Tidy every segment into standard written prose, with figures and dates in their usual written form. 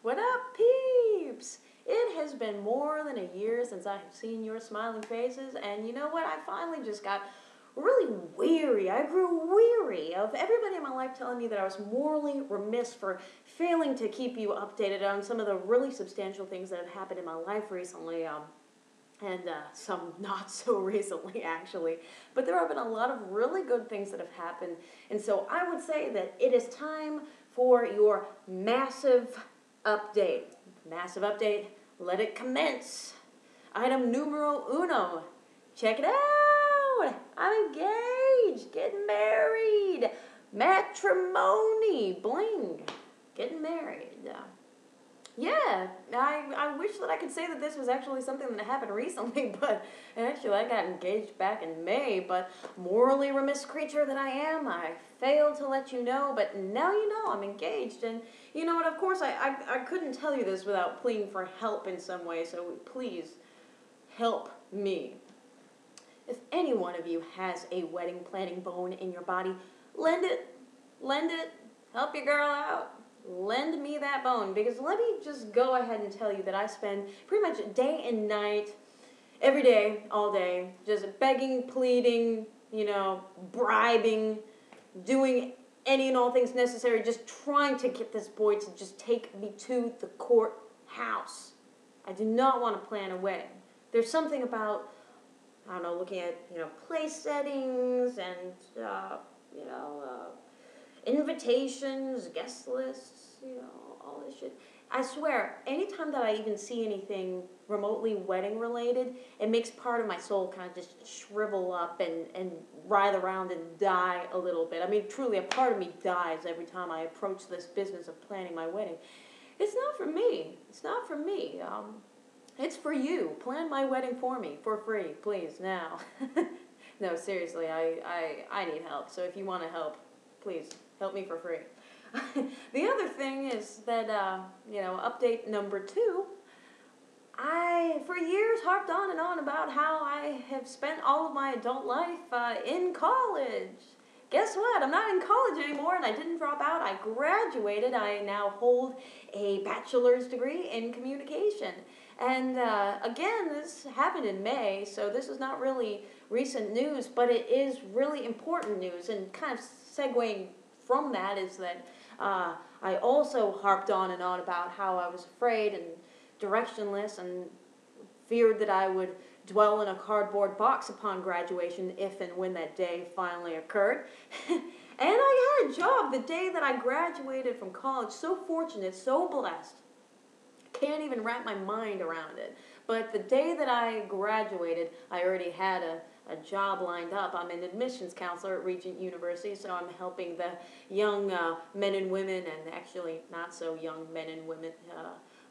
What up, peeps? It has been more than a year since I have seen your smiling faces, and you know what? I finally just got really weary. I grew weary of everybody in my life telling me that I was morally remiss for failing to keep you updated on some of the really substantial things that have happened in my life recently. And some not so recently, actually. But there have been a lot of really good things that have happened. And so I would say that it is time for your massive update. Massive update. Let it commence. Item numero uno. Check it out. I'm engaged. Getting married. Matrimony. Bling. Getting married. Yeah, I wish that I could say that this was actually something that happened recently, but actually I got engaged back in May, but morally remiss creature that I am, I failed to let you know, but now you know I'm engaged, and you know what, of course I couldn't tell you this without pleading for help in some way, so please help me. If any one of you has a wedding planning bone in your body, lend it, help your girl out. Lend me that bone, because let me just go ahead and tell you that I spend pretty much day and night, every day, all day, just begging, pleading, bribing, doing any and all things necessary, just trying to get this boy to just take me to the courthouse. I do not want to plan a wedding. There's something about, I don't know, looking at, place settings and, invitations, guest lists, all this shit. I swear, anytime that I even see anything remotely wedding related, it makes part of my soul kind of just shrivel up and writhe around and die a little bit. I mean, truly, a part of me dies every time I approach this business of planning my wedding. It's not for me. It's not for me. It's for you. Plan my wedding for me, for free, please, now. No, seriously, I need help. So if you want to help, please, help me for free. The other thing is that, update number 2, I, for years, harped on and on about how I have spent all of my adult life in college. Guess what? I'm not in college anymore, and I didn't drop out. I graduated. I now hold a bachelor's degree in communication. And, again, this happened in May, so this is not really recent news, but it is really important news, and kind of segueing from that is that I also harped on and on about how I was afraid and directionless and feared that I would dwell in a cardboard box upon graduation if and when that day finally occurred. And I had a job the day that I graduated from college. So fortunate, so blessed. Can't even wrap my mind around it. But the day that I graduated, I already had a job lined up. I'm an admissions counselor at Regent University, so I'm helping the young men and women, and actually not so young men and women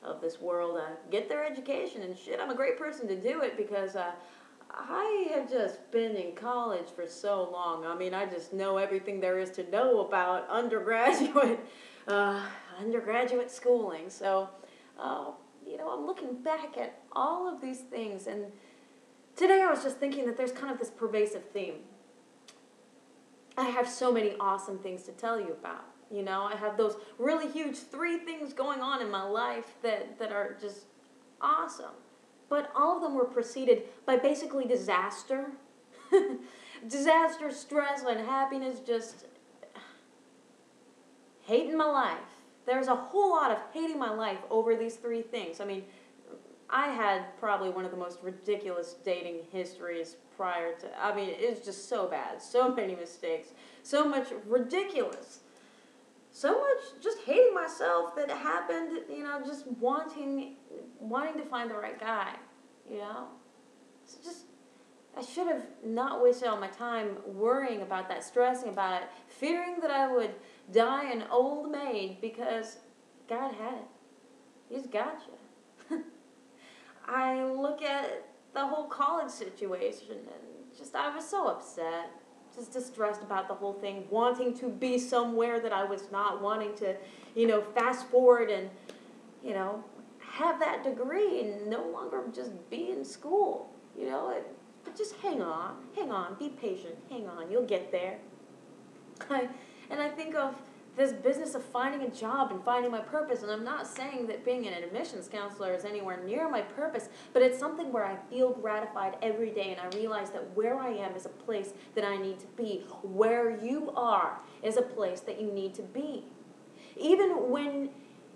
of this world get their education. And shit, I'm a great person to do it, because I have just been in college for so long. I mean, I just know everything there is to know about undergraduate schooling. So, I'm looking back at all of these things, and today I was just thinking that there's kind of this pervasive theme. I have so many awesome things to tell you about. I have those really huge 3 things going on in my life that are just awesome. But all of them were preceded by basically disaster. Disaster, stress, unhappiness, just hating my life. There's a whole lot of hating my life over these 3 things. I mean, I had probably one of the most ridiculous dating histories prior to, it was just so bad. So many mistakes. So much ridiculous. So much just hating myself that happened, just wanting to find the right guy, It's just, I should have not wasted all my time worrying about that, stressing about it, fearing that I would die an old maid, because God had it. He's got you. I look at the whole college situation and just, I was so upset, just distressed about the whole thing, wanting to be somewhere that I was not, wanting to, fast forward and, have that degree and no longer just be in school, but just hang on, be patient, hang on, you'll get there. And I think of this business of finding a job and finding my purpose. And I'm not saying that being an admissions counselor is anywhere near my purpose, but it's something where I feel gratified every day, and I realize that where I am is a place that I need to be. Where you are is a place that you need to be. Even when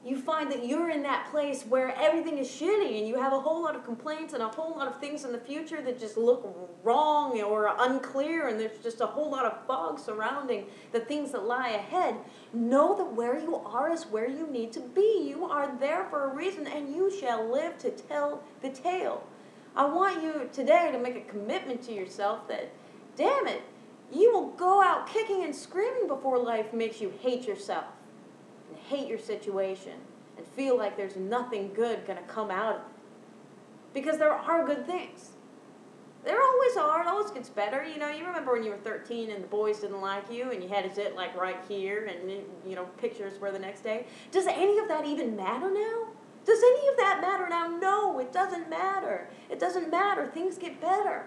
you find that you're in that place where everything is shitty and you have a whole lot of complaints and a whole lot of things in the future that just look wrong or unclear, and there's just a whole lot of fog surrounding the things that lie ahead, know that where you are is where you need to be. You are there for a reason, and you shall live to tell the tale. I want you today to make a commitment to yourself that, damn it, you will go out kicking and screaming before life makes you hate yourself. Hate your situation and feel like there's nothing good going to come out of it. Because there are good things. There always are. It always gets better. You know, you remember when you were 13 and the boys didn't like you and you had to sit like right here and, you know, pictures were the next day. Does any of that even matter now? Does any of that matter now? No, it doesn't matter. It doesn't matter. Things get better.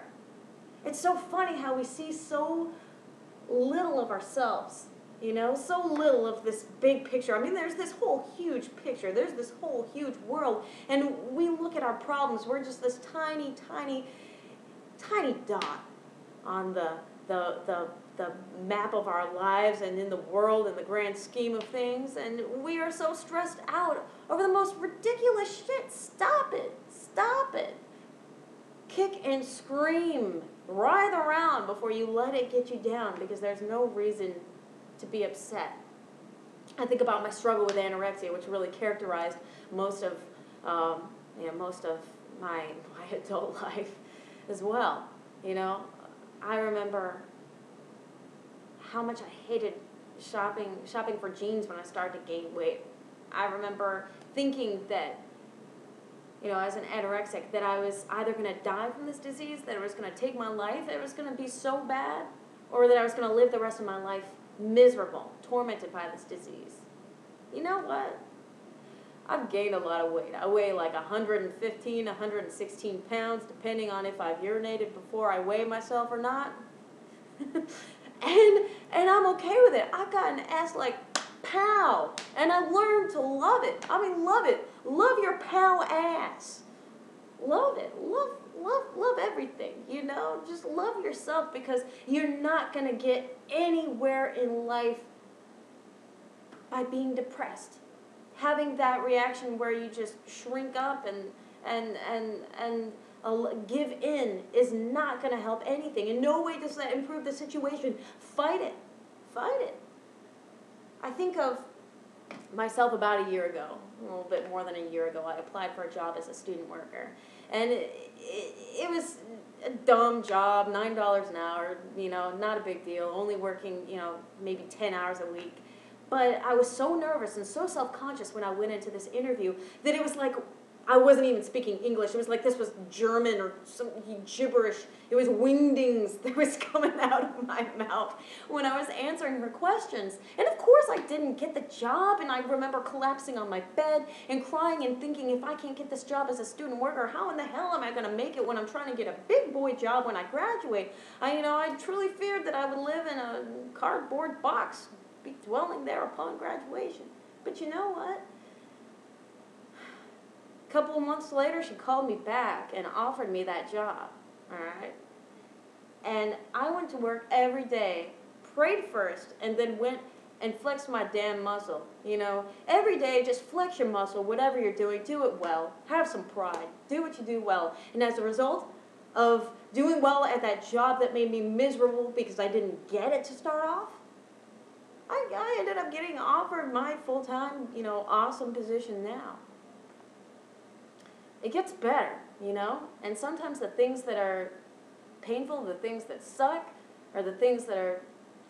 It's so funny how we see so little of ourselves. You know, so little of this big picture. I mean, there's this whole huge picture. There's this whole huge world. And we look at our problems. We're just this tiny, tiny, tiny dot on the map of our lives and in the world in the grand scheme of things. And we are so stressed out over the most ridiculous shit. Stop it. Stop it. Kick and scream. Writhe around before you let it get you down, because there's no reason to be upset. I think about my struggle with anorexia, which really characterized most of my adult life as well. You know, I remember how much I hated shopping for jeans when I started to gain weight. I remember thinking that, you know, as an anorexic, that I was either going to die from this disease, that it was going to take my life, that it was going to be so bad, or that I was going to live the rest of my life miserable, tormented by this disease. You know what? I've gained a lot of weight. I weigh like 115, 116 pounds, depending on if I've urinated before I weigh myself or not. and I'm okay with it. I've got an ass like pow, and I've learned to love it. I mean, love it. Love your pow ass. Love it. Love everything, you know? Just love yourself, because you're not going to get anywhere in life by being depressed. Having that reaction where you just shrink up and give in is not going to help anything. In no way does that improve the situation. Fight it. Fight it. I think of myself about a year ago, a little bit more than a year ago. I applied for a job as a student worker. And it was a dumb job, $9 an hour, you know, not a big deal, only working, you know, maybe 10 hours a week. But I was so nervous and so self-conscious when I went into this interview that it was like I wasn't even speaking English. It was like this was German or some gibberish. It was wingdings that was coming out of my mouth when I was answering her questions. And of course I didn't get the job, and I remember collapsing on my bed and crying and thinking, if I can't get this job as a student worker, how in the hell am I going to make it when I'm trying to get a big boy job when I graduate? I truly feared that I would live in a cardboard box, be dwelling there upon graduation. But you know what? A couple of months later, she called me back and offered me that job, all right? And I went to work every day, prayed first, and then went and flexed my damn muscle, you know? Every day, just flex your muscle, whatever you're doing, do it well. Have some pride. Do what you do well. And as a result of doing well at that job that made me miserable because I didn't get it to start off, I ended up getting offered my full-time, you know, awesome position now. It gets better, you know? And sometimes the things that are painful, the things that suck, are the things that are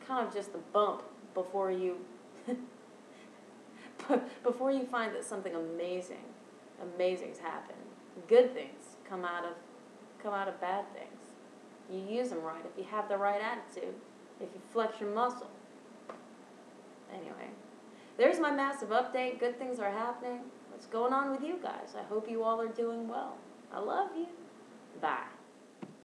kind of just the bump before you find that something amazing's happened. Good things come out of bad things. You use them right if you have the right attitude, if you flex your muscle. Anyway, there's my massive update. Good things are happening. What's going on with you guys? I hope you all are doing well. I love you. Bye.